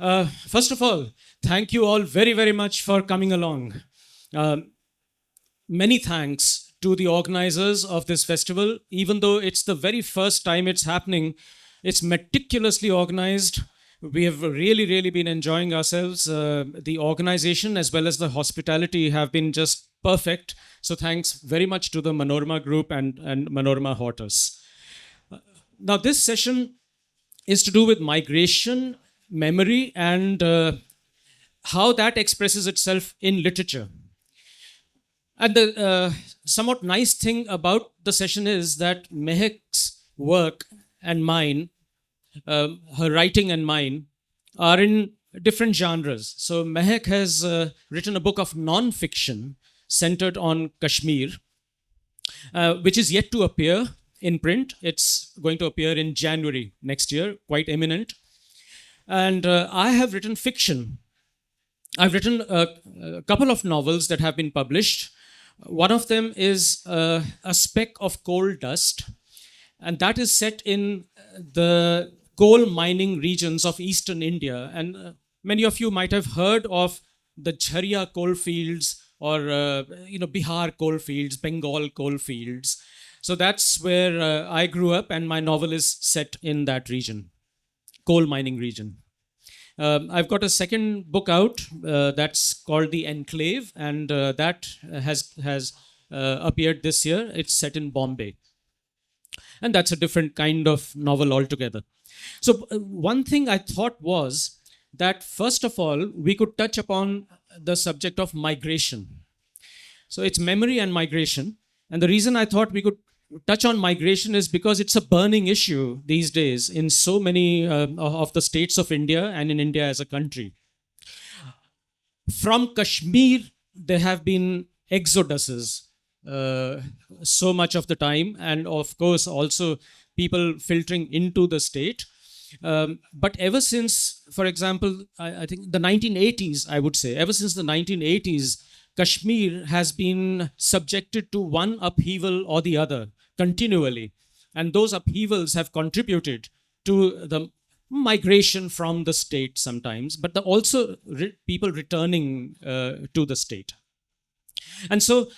First of all, thank you all very, very much for coming along. Many thanks to the organizers of this festival. Even though it's the very first time it's happening, it's meticulously organized. We have really, really been enjoying ourselves. The organization as well as the hospitality have been just perfect. So thanks very much to the Manorama group and Manorama Hortus. Now, this session is to do with migration, memory, and how that expresses itself in literature. And the somewhat nice thing about the session is that Mehak's work and mine, her writing and mine, are in different genres. So Mehak has written a book of non-fiction centered on Kashmir, which is yet to appear in print. It's going to appear in January next year, quite imminent. And I have written fiction. I've written a couple of novels that have been published. One of them is A Speck of Coal Dust, and that is set in the coal mining regions of eastern India. And many of you might have heard of the Jharia coal fields or Bihar coal fields, Bengal coal fields. So that's where I grew up, and my novel is set in that region, coal mining region. I've got a second book out that's called The Enclave, and that has appeared this year. It's set in Bombay, and that's a different kind of novel altogether. So one thing I thought was that first of all we could touch upon the subject of migration. So it's memory and migration, and the reason I thought we could touch on migration is because it's a burning issue these days in so many of the states of India and in India as a country. From Kashmir, there have been exoduses so much of the time, and of course also people filtering into the state. But ever since, for example, I think the 1980s, I would say, ever since the 1980s, Kashmir has been subjected to one upheaval or the other continually. And those upheavals have contributed to the migration from the state sometimes, but also people returning to the state. And so,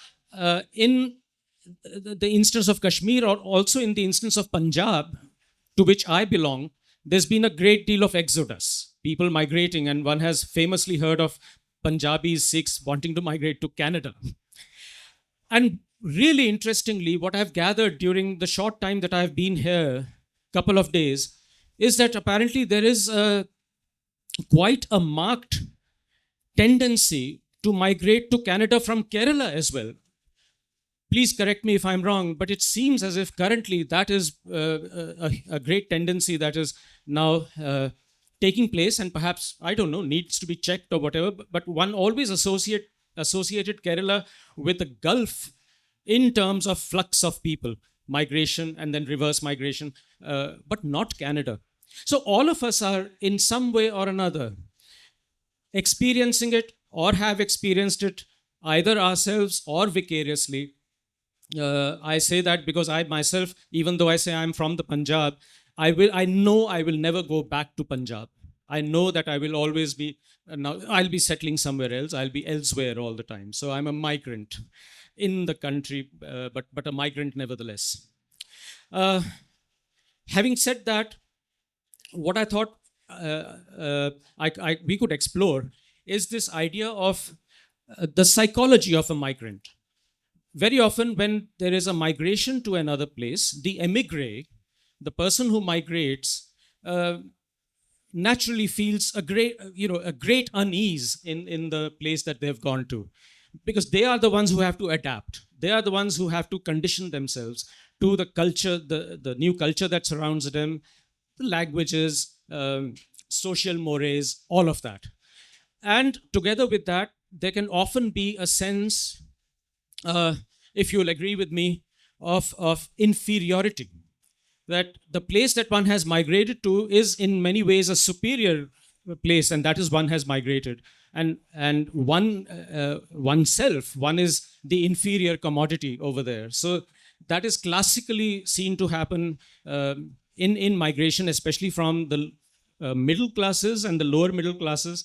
in the instance of Kashmir, or also in the instance of Punjab, to which I belong, there's been a great deal of exodus, people migrating, and one has famously heard of Punjabis, Sikhs wanting to migrate to Canada. And really interestingly, what I've gathered during the short time that I've been here, couple of days, is that apparently there is quite a marked tendency to migrate to Canada from Kerala as well. Please correct me if I'm wrong, but it seems as if currently that is a great tendency that is now taking place, and perhaps, I don't know, needs to be checked or whatever, but one always associated Kerala with the Gulf in terms of flux of people, migration and then reverse migration, but not Canada. So all of us are in some way or another experiencing it or have experienced it either ourselves or vicariously. I say that because I myself, even though I say I'm from the Punjab, I know I will never go back to Punjab. I know that I will always be, now I'll be settling somewhere else. I'll be elsewhere all the time. So I'm a migrant in the country, but a migrant nevertheless. Having said that, what I thought we could explore is this idea of the psychology of a migrant. Very often when there is a migration to another place, the emigre, the person who migrates, naturally feels a great unease in the place that they've gone to, because they are the ones who have to adapt. They are the ones who have to condition themselves to the culture, the new culture that surrounds them, the languages, social mores, all of that. And together with that, there can often be a sense, if you'll agree with me, of inferiority. That the place that one has migrated to is in many ways a superior place, and that is one has migrated. And oneself, one is the inferior commodity over there. So that is classically seen to happen in migration, especially from the middle classes and the lower middle classes,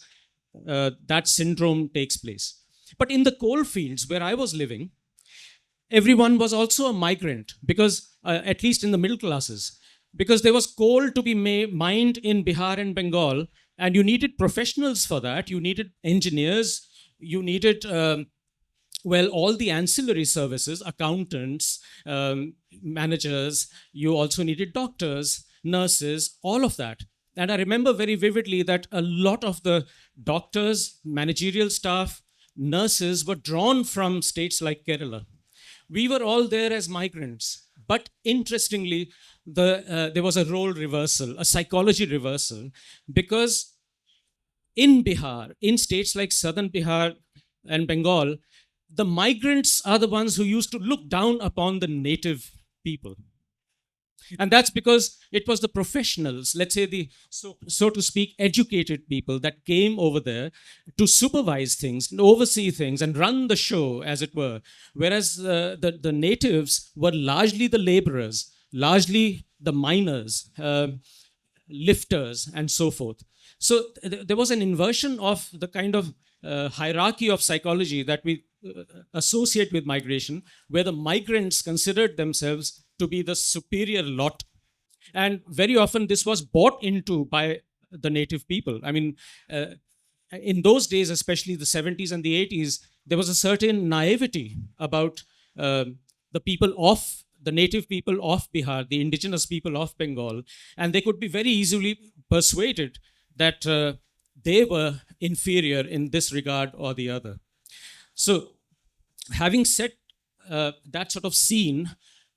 that syndrome takes place. But in the coal fields where I was living, everyone was also a migrant because, at least in the middle classes, because there was coal to be mined in Bihar and Bengal, and you needed professionals for that. You needed engineers, you needed well, all the ancillary services, accountants, managers, you also needed doctors, nurses, all of that. And I remember very vividly that a lot of the doctors, managerial staff, nurses were drawn from states like Kerala. We were all there as migrants. But interestingly, there was a role reversal, a psychology reversal, because in Bihar, in states like southern Bihar and Bengal, the migrants are the ones who used to look down upon the native people. And that's because it was the professionals, let's say the, so to speak, educated people that came over there to supervise things, oversee things, and run the show, as it were. Whereas the natives were largely the laborers, largely the miners, lifters, and so forth. So there was an inversion of the kind of hierarchy of psychology that we associate with migration, where the migrants considered themselves to be the superior lot. And very often this was bought into by the native people. I mean, in those days, especially the 70s and the 80s, there was a certain naivety about the people of the native people of Bihar, the indigenous people of Bengal, and they could be very easily persuaded that they were inferior in this regard or the other. So, having set that sort of scene,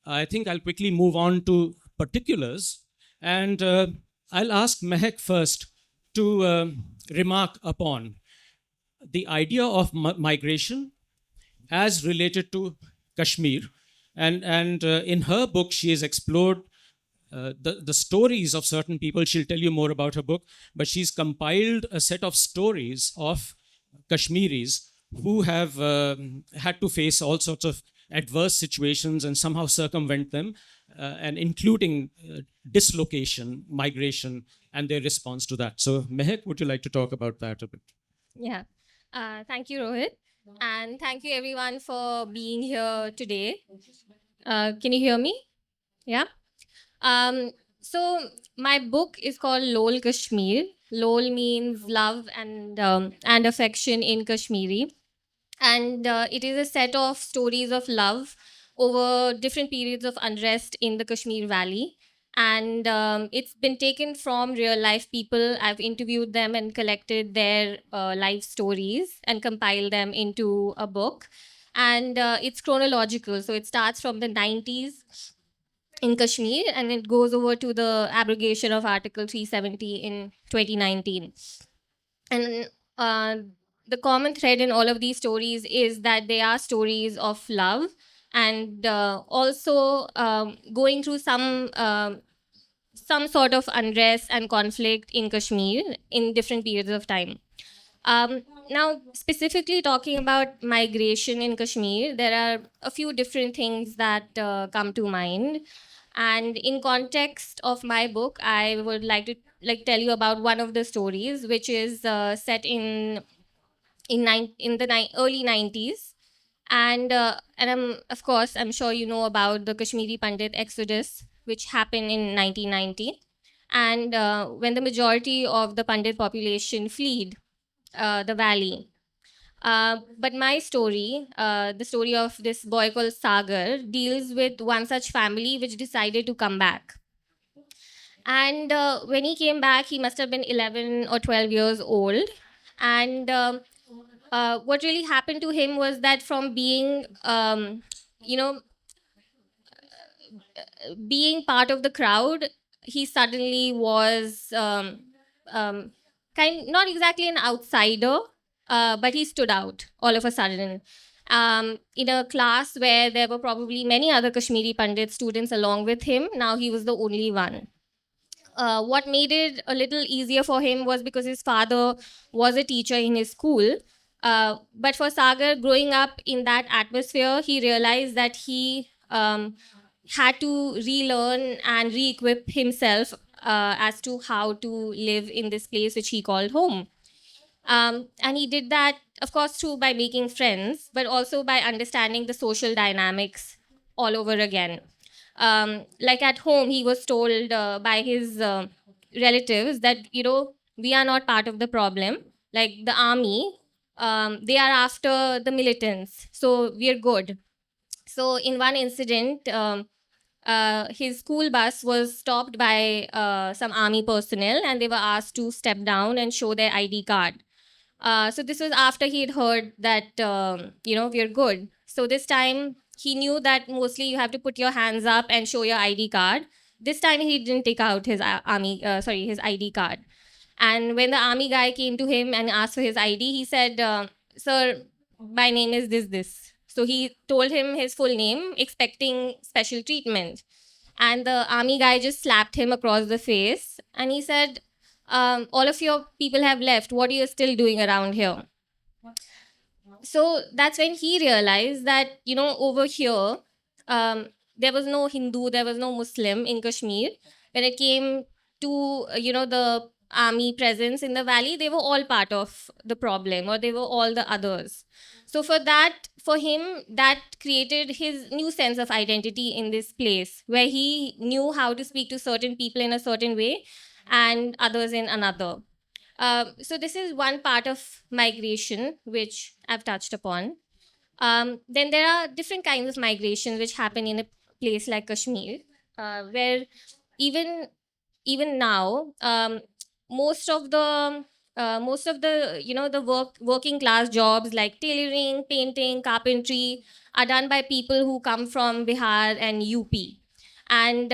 I think I'll quickly move on to particulars, and I'll ask Mehak first to remark upon the idea of migration as related to Kashmir. And in her book, she has explored the stories of certain people. She'll tell you more about her book, but she's compiled a set of stories of Kashmiris who have had to face all sorts of adverse situations and somehow circumvent them, and including dislocation, migration, and their response to that. So, Mehak, would you like to talk about that a bit? Yeah. Thank you, Rohit. And thank you, everyone, for being here today. Can you hear me? Yeah. Um, so, my book is called Lol Kashmir. Lol means love and affection in Kashmiri. And it is a set of stories of love over different periods of unrest in the Kashmir Valley. And it's been taken from real life people. I've interviewed them and collected their life stories and compiled them into a book. And it's chronological. So it starts from the 90s in Kashmir and it goes over to the abrogation of Article 370 in 2019. And the common thread in all of these stories is that they are stories of love and also going through some sort of unrest and conflict in Kashmir in different periods of time. Now, specifically talking about migration in Kashmir, there are a few different things that come to mind. And in context of my book, I would like to tell you about one of the stories, which is set in the early 90s. And of course, I'm sure you know about the Kashmiri Pandit exodus, which happened in 1990. And when the majority of the Pandit population fled the valley. But my story, the story of this boy called Sagar, deals with one such family which decided to come back. And when he came back, he must have been 11 or 12 years old. And what really happened to him was that from being, you know, being part of the crowd, he suddenly was not exactly an outsider, but he stood out all of a sudden. In a class where there were probably many other Kashmiri Pandit students along with him, now he was the only one. What made it a little easier for him was because his father was a teacher in his school. But for Sagar, growing up in that atmosphere, he realized that he had to relearn and re-equip himself as to how to live in this place which he called home. And he did that, of course, through by making friends, but also by understanding the social dynamics all over again. Like at home, he was told by his relatives that, we are not part of the problem. Like the army, they are after the militants, so we are good. So in one incident, his school bus was stopped by some army personnel, and they were asked to step down and show their ID card. So this was after he had heard that we are good. So this time he knew that mostly you have to put your hands up and show your ID card. This time he didn't take out his his ID card. And when the army guy came to him and asked for his ID, he said, "Sir, my name is this." So he told him his full name, expecting special treatment. And the army guy just slapped him across the face, and he said, "All of your people have left. What are you still doing around here?" So that's when he realized that, over here, there was no Hindu, there was no Muslim in Kashmir. When it came to, the army presence in the valley, they were all part of the problem, or they were all the others. So for him, that created his new sense of identity in this place, where he knew how to speak to certain people in a certain way and others in another. So this is one part of migration which I've touched upon. Then there are different kinds of migration which happen in a place like Kashmir, where even even now, most of the the working class jobs like tailoring, painting, carpentry are done by people who come from Bihar and UP. And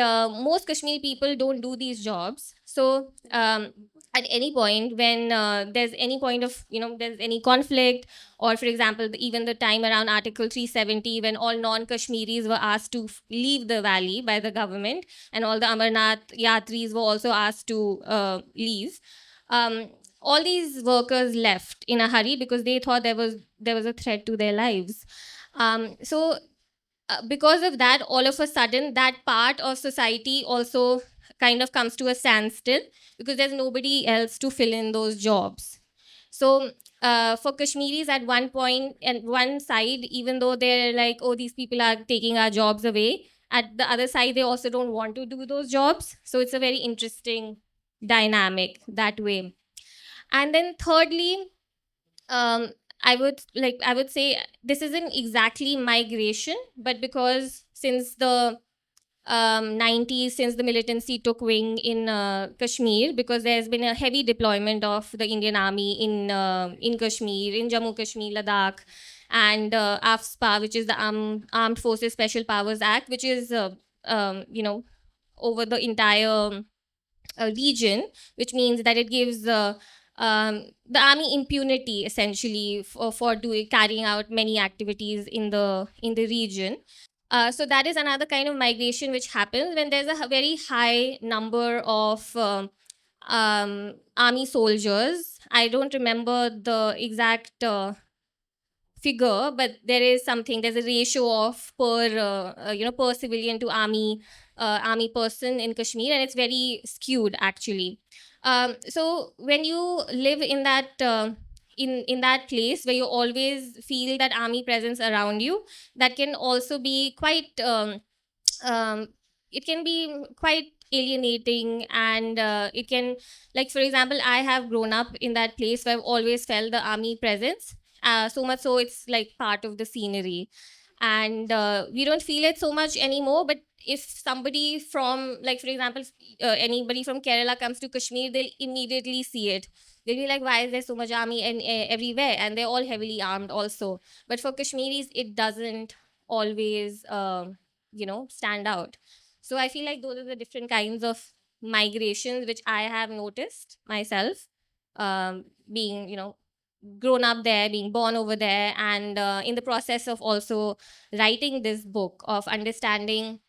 most Kashmiri people don't do these jobs. So at any point when there's any point of there's any conflict, or for example even the time around Article 370, when all non-Kashmiris were asked to leave the valley by the government, and all the Amarnath yatris were also asked to leave. um, all these workers left in a hurry because they thought there was a threat to their lives. So because of that, all of a sudden, that part of society also kind of comes to a standstill, because there's nobody else to fill in those jobs. So for Kashmiris at one point and one side, even though they're like, oh, these people are taking our jobs away, at the other side, they also don't want to do those jobs. So it's a very interesting dynamic that way. And then thirdly, um, I would say this isn't exactly migration, but because since the 90s, since the militancy took wing in Kashmir, because there's been a heavy deployment of the Indian Army in Kashmir, in Jammu Kashmir, Ladakh, and AFSPA, which is the Armed Forces Special Powers Act, which is over the entire region, which means that it gives the army impunity essentially for doing carrying out many activities in the region. So that is another kind of migration which happens when there's a very high number of army soldiers. I don't remember the exact figure, but there is something. There's a ratio of per civilian to army person in Kashmir, and it's very skewed actually. So when you live in that in that place where you always feel that army presence around you, that can also be quite um, it can be quite alienating, and it can, like for example, I have grown up in that place where I've always felt the army presence, so much so it's like part of the scenery. And we don't feel it so much anymore, but if somebody from, like for example, anybody from Kerala comes to Kashmir, they'll immediately see it. They'll be like, why is there so much army and everywhere, and they're all heavily armed also. But for Kashmiris it doesn't always stand out. So I feel like those are the different kinds of migrations which I have noticed myself, being grown up there, being born over there, and in the process of also writing this book, of understanding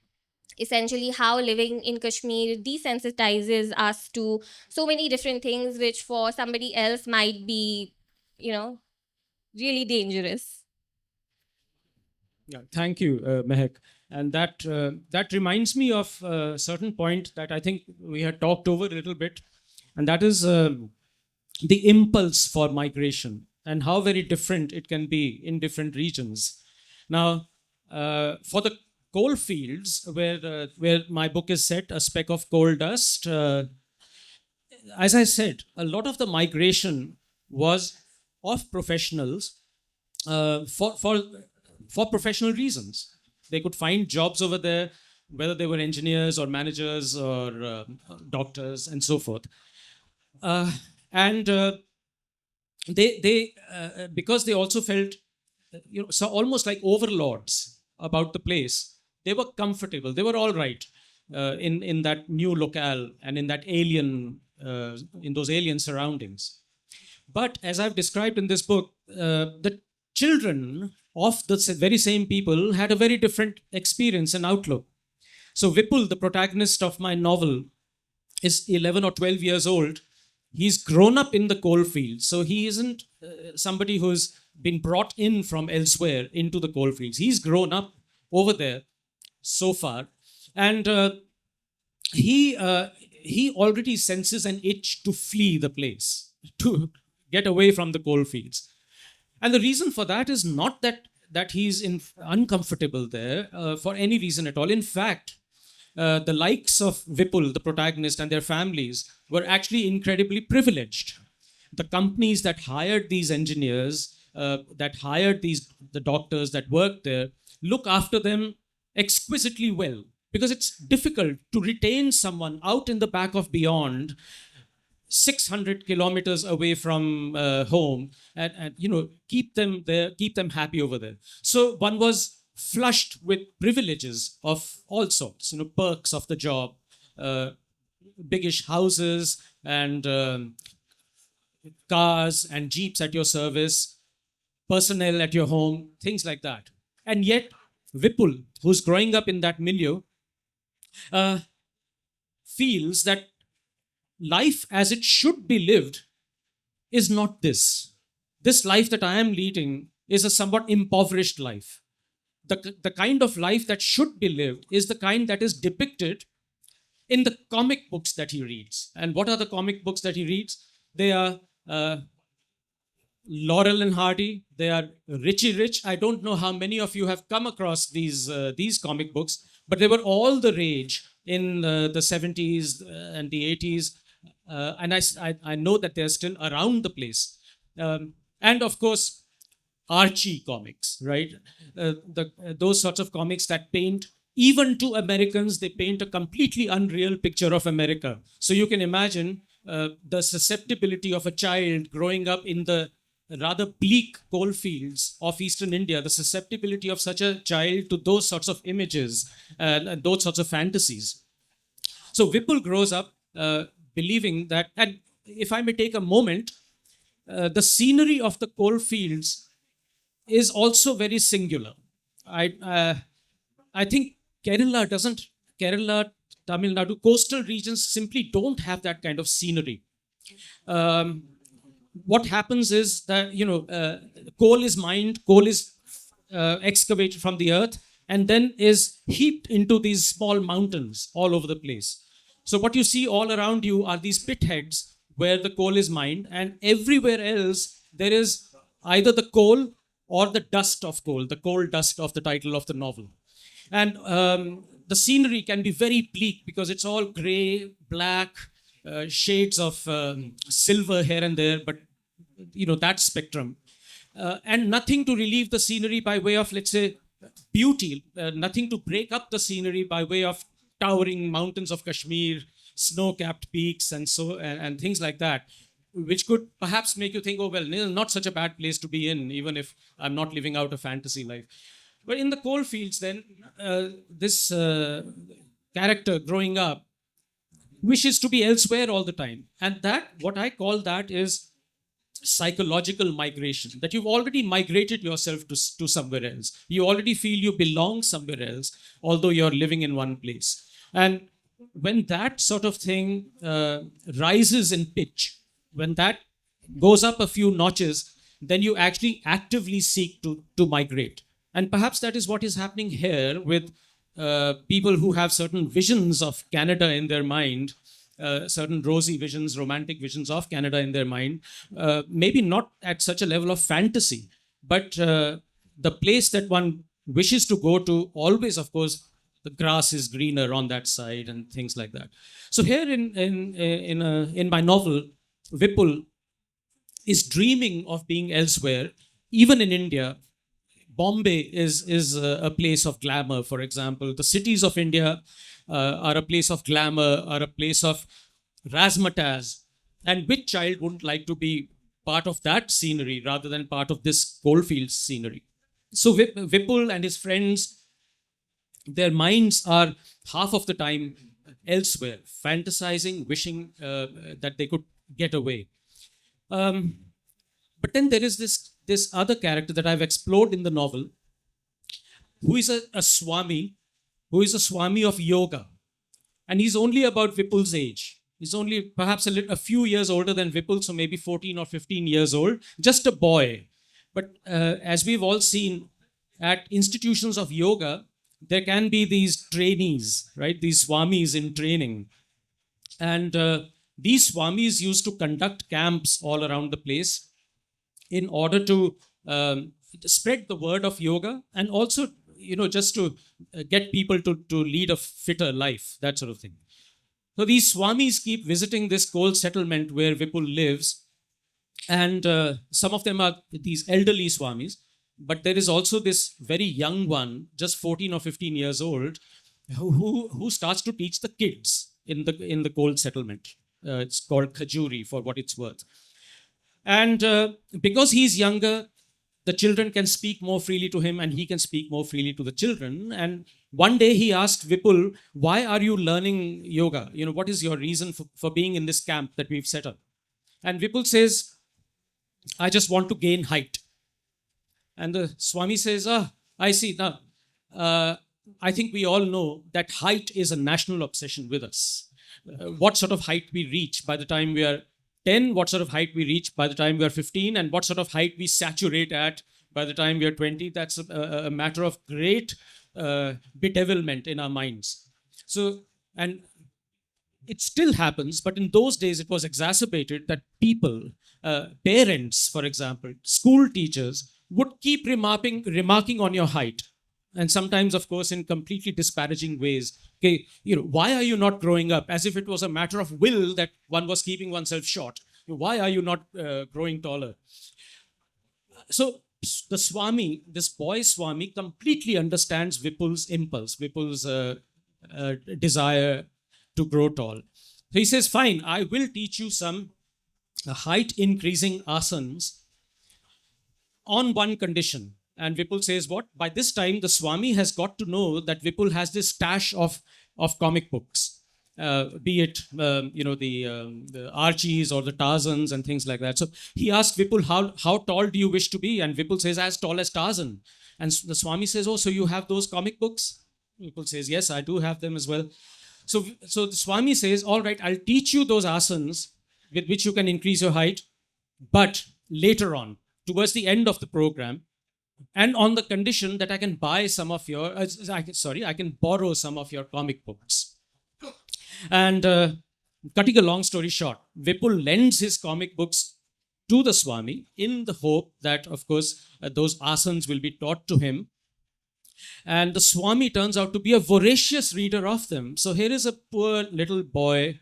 essentially how living in Kashmir desensitizes us to so many different things which for somebody else might be, really dangerous. Yeah, thank you, Mehak. And that reminds me of a certain point that I think we had talked over a little bit, and that is the impulse for migration and how very different it can be in different regions. Now, for the coal fields where my book is set, A Speck of Coal Dust, as I said, a lot of the migration was of professionals for professional reasons. They could find jobs over there, whether they were engineers or managers or doctors and so forth. And they because they also felt, so almost like overlords about the place. They were comfortable. They were all right in that new locale and in that alien in those alien surroundings. But as I've described in this book, the children of the very same people had a very different experience and outlook. So Vipul, the protagonist of my novel, is 11 or 12 years old. He's grown up in the coal fields. So he isn't somebody who's been brought in from elsewhere into the coal fields. He's grown up over there so far. And he already senses an itch to flee the place, to get away from the coal fields. And the reason for that is not that he's uncomfortable there for any reason at all. In fact, the likes of Vipul, the protagonist, and their families were actually incredibly privileged. The companies that hired these engineers, that hired the doctors that worked there, look after them exquisitely well, because it's difficult to retain someone out in the back of beyond 600 kilometers away from home and keep them there, keep them happy over there. So one was flushed with privileges of all sorts, perks of the job, biggish houses and cars and jeeps at your service, personnel at your home, things like that. And yet Vipul, who's growing up in that milieu, feels that life as it should be lived is not this. This life that I am leading is a somewhat impoverished life. The kind of life that should be lived is the kind that is depicted in the comic books that he reads. And what are the comic books that he reads? They are Laurel and Hardy. They are Richie Rich. I don't know how many of you have come across these comic books, but they were all the rage in the 70s and the 80s. And I know that they're still around the place. And of course, Archie comics, right? Those sorts of comics that paint, even to Americans, they paint a completely unreal picture of America. So you can imagine the susceptibility of a child growing up in the rather bleak coal fields of eastern India, the susceptibility of such a child to those sorts of images and those sorts of fantasies. So Vipul grows up believing that, and if I may take a moment, the scenery of the coal fields is also very singular. I think Kerala, Tamil Nadu, coastal regions simply don't have that kind of scenery. What happens is that, coal is mined, coal is excavated from the earth, and then is heaped into these small mountains all over the place. So what you see all around you are these pit heads where the coal is mined, and everywhere else there is either the coal or the dust of coal, the coal dust of the title of the novel. And the scenery can be very bleak because it's all gray, black, shades of silver here and there, but that spectrum. And nothing to relieve the scenery by way of, let's say, beauty, nothing to break up the scenery by way of towering mountains of Kashmir, snow-capped peaks, and things like that, which could perhaps make you think, oh, well, not such a bad place to be in, even if I'm not living out a fantasy life. But in the coal fields, then, this character growing up wishes to be elsewhere all the time. And that, what I call that is psychological migration, that you've already migrated yourself to somewhere else. You already feel you belong somewhere else, although you're living in one place. And when that sort of thing rises in pitch, when that goes up a few notches, then you actually actively seek to migrate. And perhaps that is what is happening here with people who have certain visions of Canada in their mind, certain rosy visions, romantic visions of Canada in their mind, maybe not at such a level of fantasy, but the place that one wishes to go to, always, of course, the grass is greener on that side and things like that. So here in my novel, Vipul is dreaming of being elsewhere, even in India. Bombay is a place of glamour, for example. The cities of India are a place of glamour, are a place of razzmatazz. And which child wouldn't like to be part of that scenery rather than part of this coalfield scenery? So Vipul and his friends, their minds are half of the time elsewhere, fantasizing, wishing that they could get away. But then there is this other character that I've explored in the novel, who is a Swami, who is a Swami of yoga. And he's only about Vipul's age. He's only perhaps a few years older than Vipul, so maybe 14 or 15 years old, just a boy. But as we've all seen, at institutions of yoga, there can be these trainees, right? These Swamis in training. And these Swamis used to conduct camps all around the place in order to spread the word of yoga, and also, just to get people to lead a fitter life, that sort of thing. So these Swamis keep visiting this coal settlement where Vipul lives, and some of them are these elderly Swamis, but there is also this very young one, just 14 or 15 years old, who starts to teach the kids in the coal settlement. It's called Khajuri, for what it's worth. And because he's younger, the children can speak more freely to him, and he can speak more freely to the children. And one day he asked Vipul, why are you learning yoga? What is your reason for being in this camp that we've set up? And Vipul says, I just want to gain height. And the Swami says, I see. Now, I think we all know that height is a national obsession with us. What sort of height we reach by the time we are 10, what sort of height we reach by the time we are 15, and what sort of height we saturate at by the time we are 20, that's a matter of great bedevilment in our minds. So, and it still happens, but in those days it was exacerbated that people, parents, for example, school teachers, would keep remarking on your height. And sometimes, of course, in completely disparaging ways. Okay, why are you not growing up? As if it was a matter of will that one was keeping oneself short. Why are you not growing taller? So the Swami, this boy Swami, completely understands Vipul's impulse, Vipul's desire to grow tall. So he says, fine, I will teach you some height increasing asanas on one condition. And Vipul says, what? By this time, the Swami has got to know that Vipul has this stash of comic books, be it, the Archies or the Tarzans and things like that. So he asked Vipul, how tall do you wish to be? And Vipul says, as tall as Tarzan. And the Swami says, oh, so you have those comic books? Vipul says, yes, I do have them as well. So the Swami says, all right, I'll teach you those asanas with which you can increase your height, but later on, towards the end of the program, and on the condition that I can buy some of your, I can borrow some of your comic books. And cutting a long story short, Vipul lends his comic books to the Swami in the hope that, of course, those asanas will be taught to him. And the Swami turns out to be a voracious reader of them. So here is a poor little boy,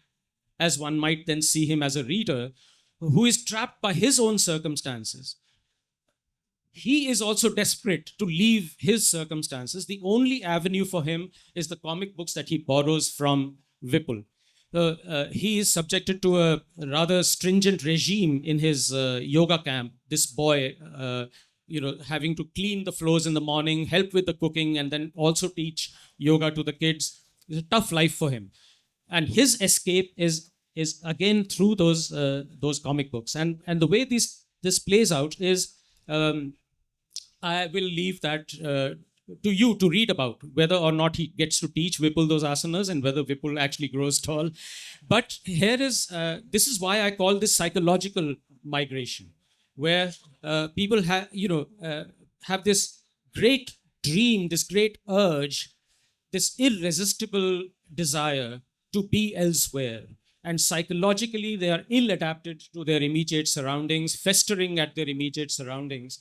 as one might then see him as a reader, who is trapped by his own circumstances. He is also desperate to leave his circumstances. The only avenue for him is the comic books that he borrows from Vipul. He is subjected to a rather stringent regime in his yoga camp. This boy, having to clean the floors in the morning, help with the cooking, and then also teach yoga to the kids. It's a tough life for him. And his escape is again through those comic books. And the way this plays out is, I will leave that to you to read about, whether or not he gets to teach Vipul those asanas and whether Vipul actually grows tall. But here is, this is why I call this psychological migration, where people have this great dream, this great urge, this irresistible desire to be elsewhere. And psychologically, they are ill adapted to their immediate surroundings, festering at their immediate surroundings.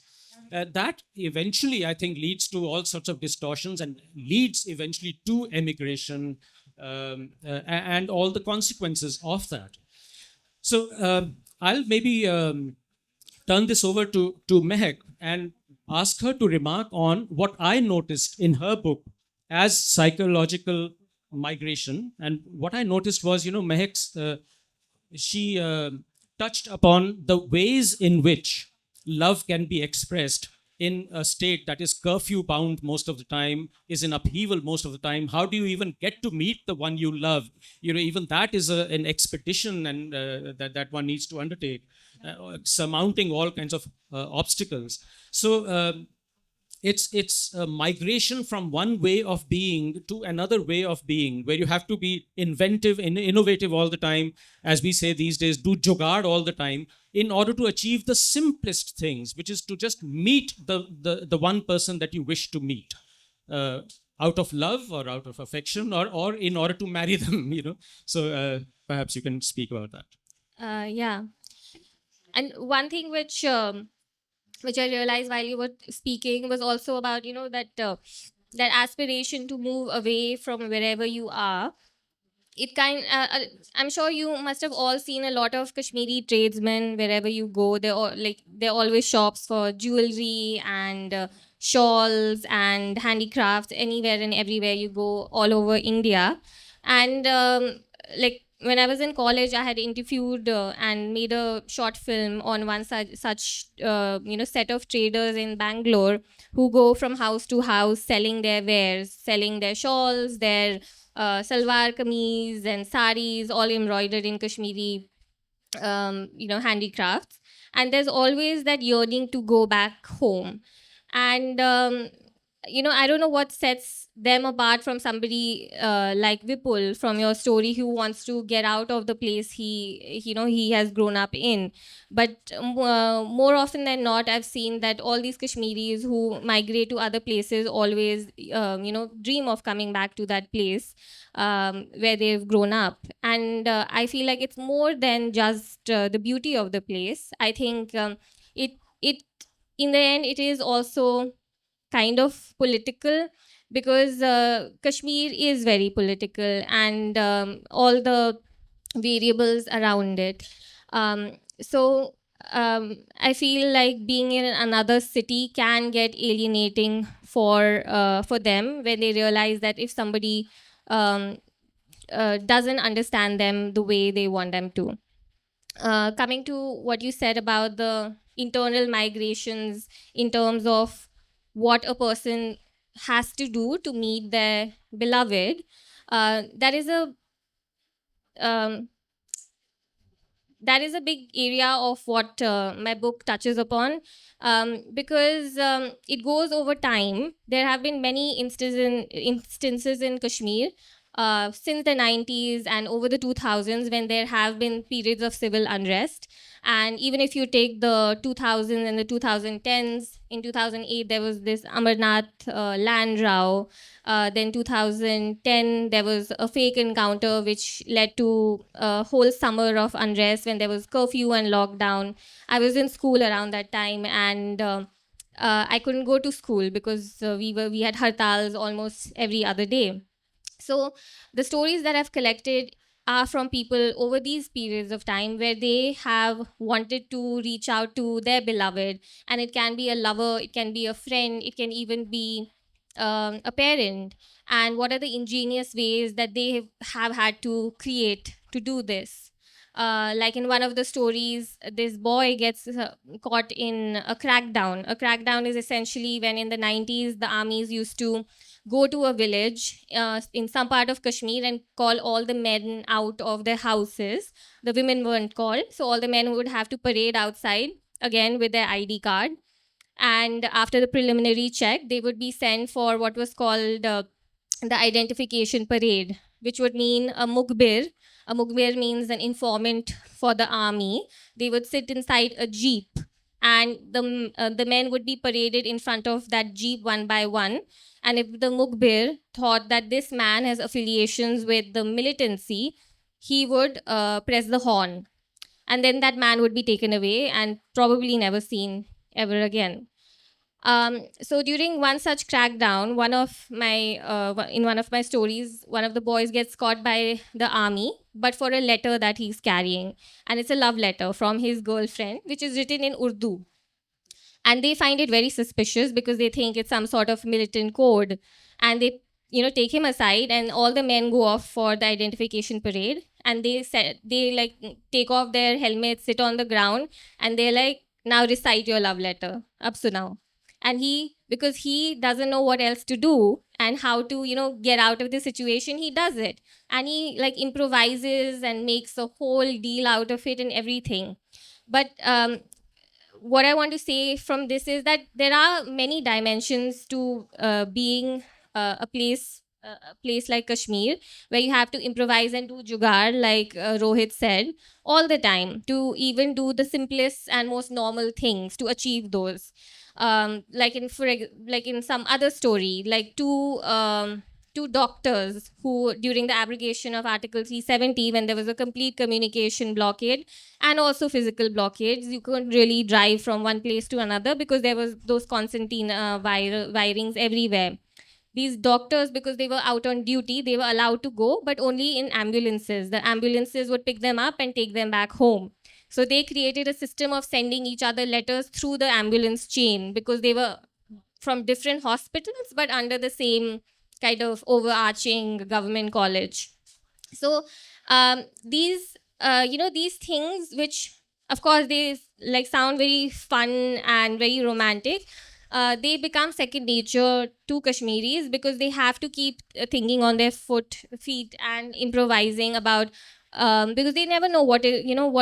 That eventually, I think, leads to all sorts of distortions and leads eventually to emigration and all the consequences of that. So I'll maybe turn this over to Mehak and ask her to remark on what I noticed in her book as psychological migration. And what I noticed was, Mehak's, she touched upon the ways in which love can be expressed in a state that is curfew bound most of the time, is in upheaval most of the time. How do you even get to meet the one you love? Even that is an expedition, and that one needs to undertake, surmounting all kinds of obstacles. So it's a migration from one way of being to another way of being, where you have to be inventive and innovative all the time, as we say these days, do jugad all the time, in order to achieve the simplest things, which is to just meet the one person that you wish to meet, out of love or out of affection, or in order to marry them. So perhaps you can speak about that. Yeah. And one thing which I realized while you were speaking was also about, that aspiration to move away from wherever you are. I'm sure you must have all seen a lot of Kashmiri tradesmen wherever you go. They're always shops for jewelry and shawls and handicrafts anywhere and everywhere you go all over India. And like when I was in college, I had interviewed and made a short film on one such set of traders in Bangalore who go from house to house selling their wares, selling their shawls, their salwar kameez and saris, all embroidered in Kashmiri, handicrafts. And there's always that yearning to go back home. And I don't know what sets them apart from somebody like Vipul from your story, who wants to get out of the place he has grown up in. But more often than not, I've seen that all these Kashmiris who migrate to other places always, dream of coming back to that place where they've grown up. And I feel like it's more than just the beauty of the place. I think it in the end, it is also kind of political, because Kashmir is very political, and all the variables around it. I feel like being in another city can get alienating for them, when they realize that if somebody um, doesn't understand them the way they want them to. Coming to what you said about the internal migrations in terms of what a person has to do to meet their beloved, um, that is a big area of what my book touches upon, because it goes over time. There have been many instances in Kashmir since the 90s and over the 2000s, when there have been periods of civil unrest. And even if you take the 2000s and the 2010s, in 2008 there was this Amarnath land row. Then 2010, there was a fake encounter which led to a whole summer of unrest when there was curfew and lockdown. I was in school around that time, and I couldn't go to school because we had hartals almost every other day. So the stories that I've collected are from people over these periods of time where they have wanted to reach out to their beloved, and it can be a lover, it can be a friend, it can even be a parent. And what are the ingenious ways that they have had to create to do this? Like in one of the stories, this boy gets caught in a crackdown. A crackdown is essentially when in the 90s the armies used to go to a village in some part of Kashmir and call all the men out of their houses. The women weren't called, so all the men would have to parade outside again with their ID card. And after the preliminary check, they would be sent for what was called the identification parade, which would mean a mugbir. A mugbir means an informant for the army. They would sit inside a jeep, and the men would be paraded in front of that jeep one by one. And if the mukbir thought that this man has affiliations with the militancy, he would press the horn, and then that man would be taken away and probably never seen ever again. So during one such crackdown, in one of my stories, one of the boys gets caught by the army, but for a letter that he's carrying, and it's a love letter from his girlfriend, which is written in Urdu. And they find it very suspicious because they think it's some sort of militant code, and they take him aside, and all the men go off for the identification parade, and they like take off their helmets, sit on the ground, and they're like, now recite your love letter up to now. And because he doesn't know what else to do and how to get out of the situation, he does it, and he like improvises and makes a whole deal out of it and everything. But what I want to say from this is that there are many dimensions to being a place like Kashmir, where you have to improvise and do jugaad, like Rohit said, all the time, to even do the simplest and most normal things to achieve those. Like in some other story, like two doctors who, during the abrogation of Article 370, when there was a complete communication blockade and also physical blockades, you couldn't really drive from one place to another because there was those concertina wirings everywhere. These doctors, because they were out on duty, they were allowed to go, but only in ambulances. The ambulances would pick them up and take them back home. So they created a system of sending each other letters through the ambulance chain, because they were from different hospitals, but under the same kind of overarching government college. So these things, which of course they like sound very fun and very romantic, they become second nature to Kashmiris, because they have to keep thinking on their feet and improvising about, because they never know what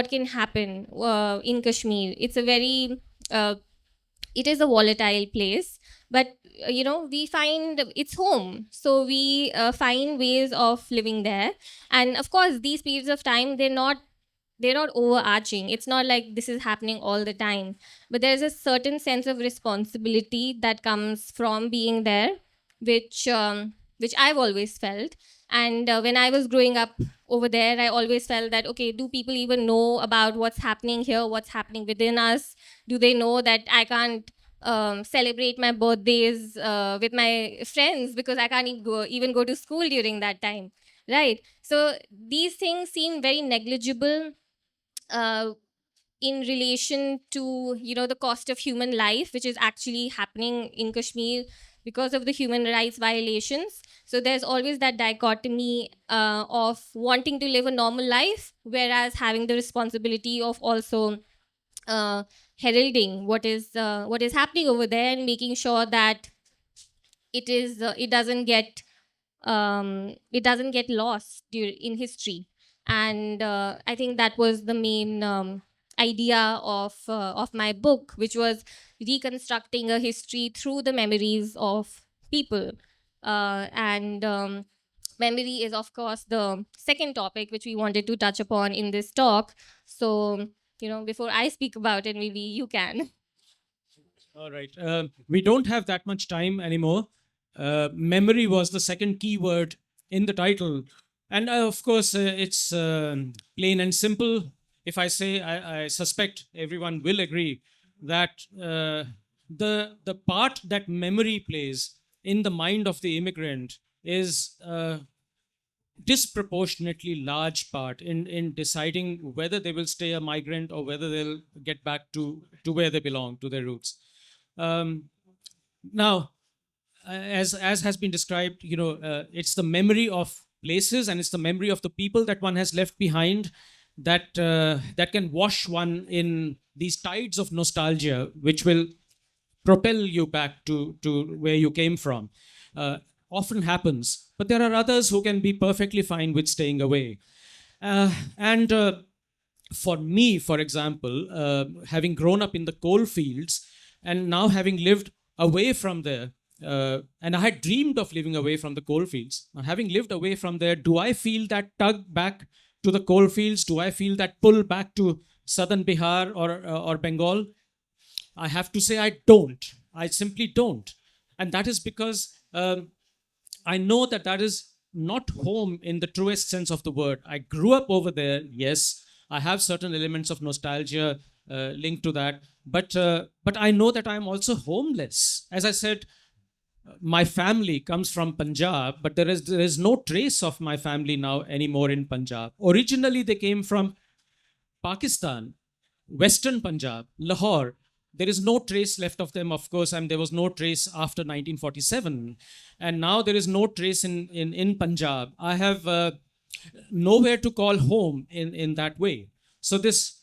can happen in Kashmir. It's a very it is a volatile place, but we find it's home, so we find ways of living there. And of course, these periods of time, they're not overarching. It's not like this is happening all the time, but there's a certain sense of responsibility that comes from being there, which I've always felt. And when I was growing up over there, I always felt that, okay, do people even know about what's happening here, what's happening within us? Do they know that I can't celebrate my birthdays with my friends because I can't even go to school during that time, right? So these things seem very negligible uh, in relation to the cost of human life, which is actually happening in Kashmir because of the human rights violations. So there's always that dichotomy of wanting to live a normal life, whereas having the responsibility of also heralding what is happening over there, and making sure that it doesn't get lost in history. And I think that was the main idea of my book, which was reconstructing a history through the memories of people. And memory is, of course, the second topic which we wanted to touch upon in this talk. So, before I speak about it, maybe you can. All right. We don't have that much time anymore. Memory was the second keyword in the title. And of course, it's plain and simple. If I say, I suspect everyone will agree that the part that memory plays in the mind of the immigrant is disproportionately large part in deciding whether they will stay a migrant or whether they'll get back to where they belong, to their roots. Now, as has been described, it's the memory of places and it's the memory of the people that one has left behind that that can wash one in these tides of nostalgia, which will propel you back to where you came from. Often happens, but there are others who can be perfectly fine with staying away. And for me, for example, having grown up in the coal fields and now having lived away from there, and I had dreamed of living away from the coal fields. Now, having lived away from there, do I feel that tug back to the coal fields? Do I feel that pull back to southern Bihar or Bengal? I have to say I don't. I simply don't. And that is because I know that that is not home in the truest sense of the word. I grew up over there, yes. I have certain elements of nostalgia linked to that, but I know that I'm also homeless. As I said, my family comes from Punjab, but there is no trace of my family now anymore in Punjab. Originally, they came from Pakistan, Western Punjab, Lahore. There is no trace left of them, of course, and there was no trace after 1947. And now there is no trace in Punjab. I have nowhere to call home in that way. So, this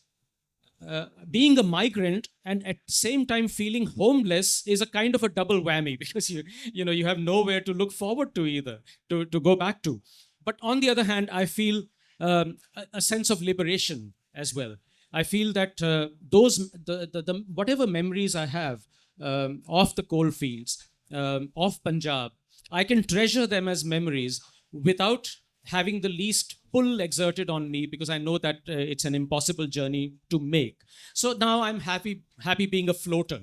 being a migrant and at the same time feeling homeless is a kind of a double whammy because you have nowhere to look forward to either to go back to. But on the other hand, I feel a sense of liberation as well. I feel that the whatever memories I have of the coal fields of Punjab, I can treasure them as memories without having the least pull exerted on me because I know that it's an impossible journey to make. So now I'm happy being a floater,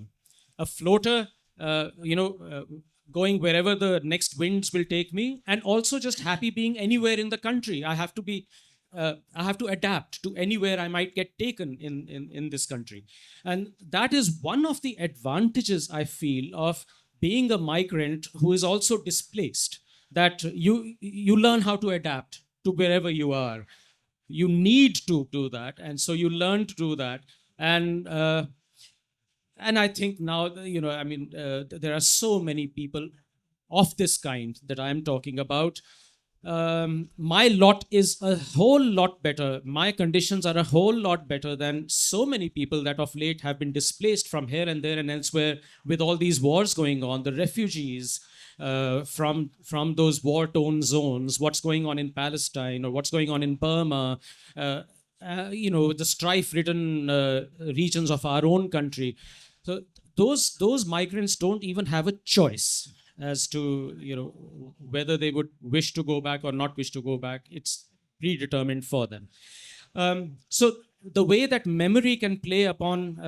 going wherever the next winds will take me, and also just happy being anywhere in the country. I have to adapt to anywhere I might get taken in this country. And that is one of the advantages I feel of being a migrant who is also displaced, that you learn how to adapt to wherever you are. You need to do that, and so you learn to do that. And I think now, there are so many people of this kind that I'm talking about. My lot is a whole lot better. My conditions are a whole lot better than so many people that of late have been displaced from here and there and elsewhere with all these wars going on, the refugees from those war-torn zones, what's going on in Palestine or what's going on in Burma, the strife-ridden regions of our own country. So those migrants don't even have a choice as to whether they would wish to go back or not wish to go back. It's predetermined for them. So the way that memory can play upon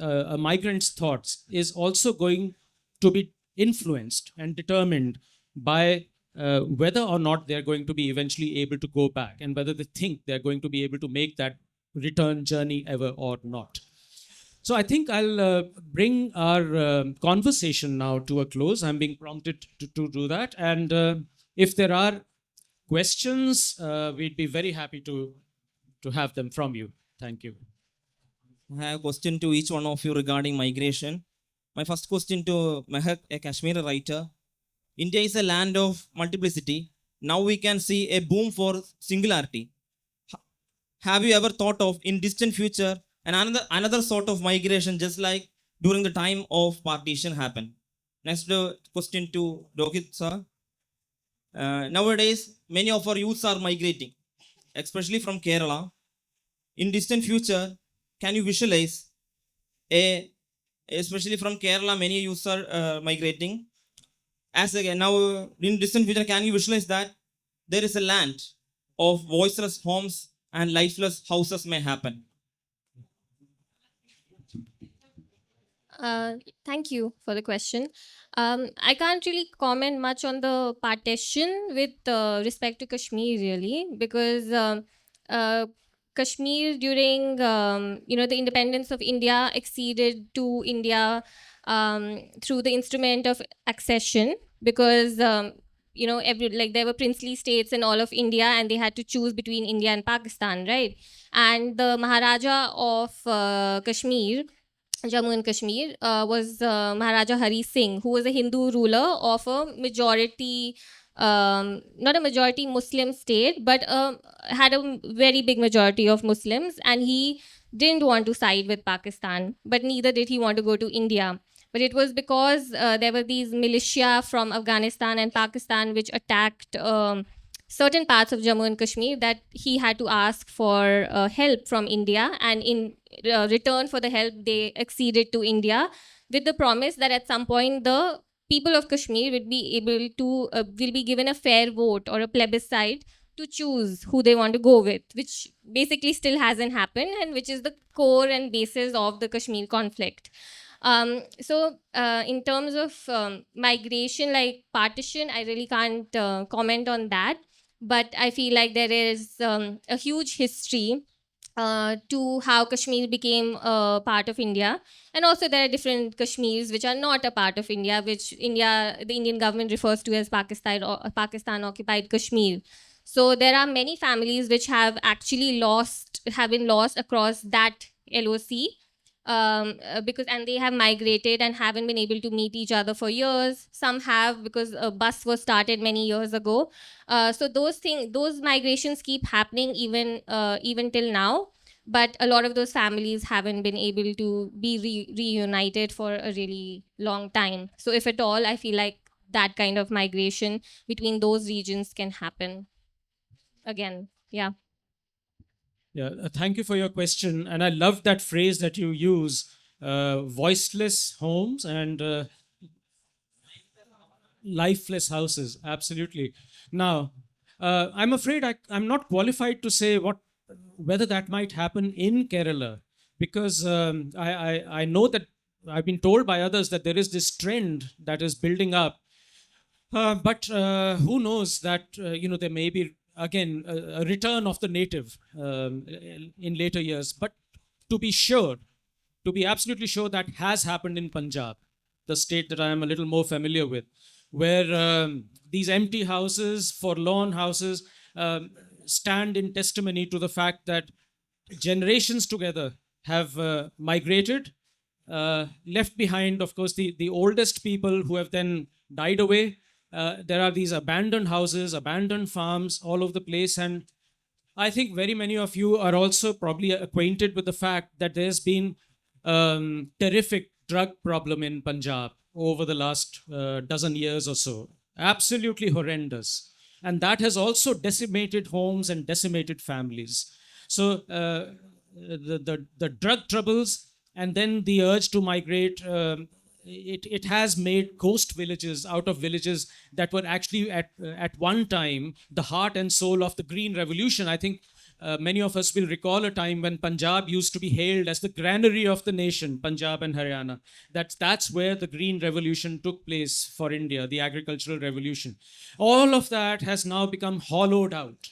a migrant's thoughts is also going to be influenced and determined by whether or not they're going to be eventually able to go back and whether they think they're going to be able to make that return journey ever or not. So I think I'll bring our conversation now to a close. I'm being prompted to do that. And if there are questions, we'd be very happy to have them from you. Thank you. I have a question to each one of you regarding migration. My first question to Mehak, a Kashmiri writer. India is a land of multiplicity. Now we can see a boom for singularity. Have you ever thought of, in distant future, and another sort of migration, just like during the time of partition happened? Next question to Rohit sir. Nowadays, many of our youths are migrating, especially from Kerala. In distant future, can you visualize especially from Kerala, many youths are migrating. As again, now in distant future, can you visualize that there is a land of voiceless homes and lifeless houses may happen? Thank you for the question. I can't really comment much on the partition with respect to Kashmir, really, because Kashmir during the independence of India acceded to India through the instrument of accession, because there were princely states in all of India, and they had to choose between India and Pakistan, right? And the Maharaja of Kashmir, Jammu and Kashmir, was Maharaja Hari Singh, who was a Hindu ruler of a majority, not a majority Muslim state, but had a very big majority of Muslims. And he didn't want to side with Pakistan, but neither did he want to go to India. But it was because there were these militia from Afghanistan and Pakistan which attacked certain parts of Jammu and Kashmir that he had to ask for help from India. And in return for the help, they acceded to India with the promise that at some point the people of Kashmir will be given a fair vote or a plebiscite to choose who they want to go with, which basically still hasn't happened, and which is the core and basis of the Kashmir conflict. In terms of migration, like partition, I really can't comment on that. But I feel like there is a huge history to how Kashmir became a part of India. And also there are different Kashmirs which are not a part of India, which the Indian government refers to as Pakistan or Pakistan occupied Kashmir. So there are many families which have been lost across that LOC, because and they have migrated and haven't been able to meet each other for years. Some have because a bus was started many years ago. So those migrations keep happening even till now. But a lot of those families haven't been able to be reunited for a really long time. So if at all, I feel like that kind of migration between those regions can happen again. Yeah. Yeah, thank you for your question. And I love that phrase that you use, voiceless homes and lifeless houses. Absolutely. Now, I'm afraid I'm not qualified to say whether that might happen in Kerala, because I know that I've been told by others that there is this trend that is building up. But who knows that there may be again a return of the native in later years. But to be sure, to be absolutely sure, that has happened in Punjab, the state that I am a little more familiar with, where these empty houses, forlorn houses, stand in testimony to the fact that generations together have migrated, left behind, of course, the oldest people who have then died away. There are these abandoned houses, abandoned farms all over the place. And I think very many of you are also probably acquainted with the fact that there's been terrific drug problem in Punjab over the last dozen years or so. Absolutely horrendous. And that has also decimated homes and decimated families. So the drug troubles and then the urge to migrate, it has made ghost villages out of villages that were actually at one time the heart and soul of the Green Revolution. I think many of us will recall a time when Punjab used to be hailed as the granary of the nation, Punjab and Haryana. That's where the Green Revolution took place for India, the agricultural revolution. All of that has now become hollowed out.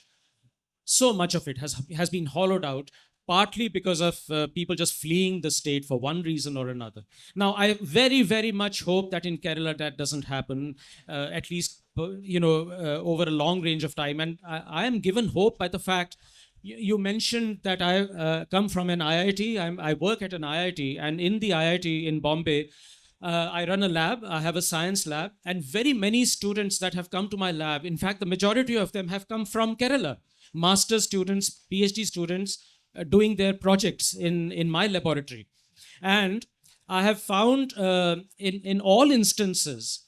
So much of it has been hollowed out, partly because of people just fleeing the state for one reason or another. Now, I very, very much hope that in Kerala that doesn't happen, at least over a long range of time. And I am given hope by the fact you mentioned that I come from an IIT. I work at an IIT, and in the IIT in Bombay, I run a lab. I have a science lab, and very many students that have come to my lab, in fact, the majority of them have come from Kerala. Master's students, PhD students, doing their projects in my laboratory. And I have found in all instances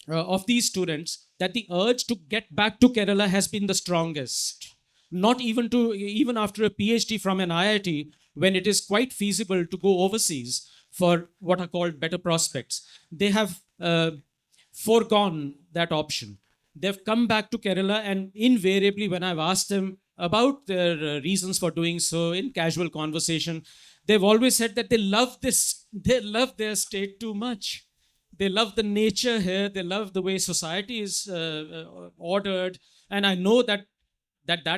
of these students that the urge to get back to Kerala has been the strongest. Not even after a PhD from an IIT, when it is quite feasible to go overseas for what are called better prospects. They have foregone that option. They've come back to Kerala, and invariably, when I've asked them about their reasons for doing so in casual conversation, they've always said that they love their state too much. They love the nature here. They love the way society is ordered. And I know that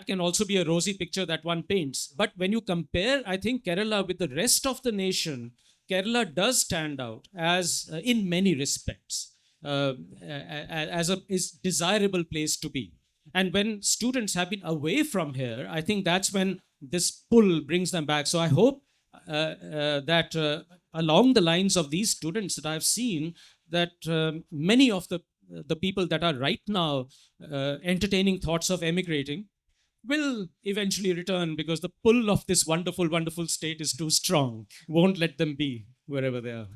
can also be a rosy picture that one paints. But when you compare, I think, Kerala with the rest of the nation, Kerala does stand out as, in many respects, as a desirable place to be. And when students have been away from here, I think that's when this pull brings them back. So I hope that along the lines of these students that I've seen, that many of the people that are right now entertaining thoughts of emigrating will eventually return, because the pull of this wonderful, wonderful state is too strong. Won't let them be wherever they are.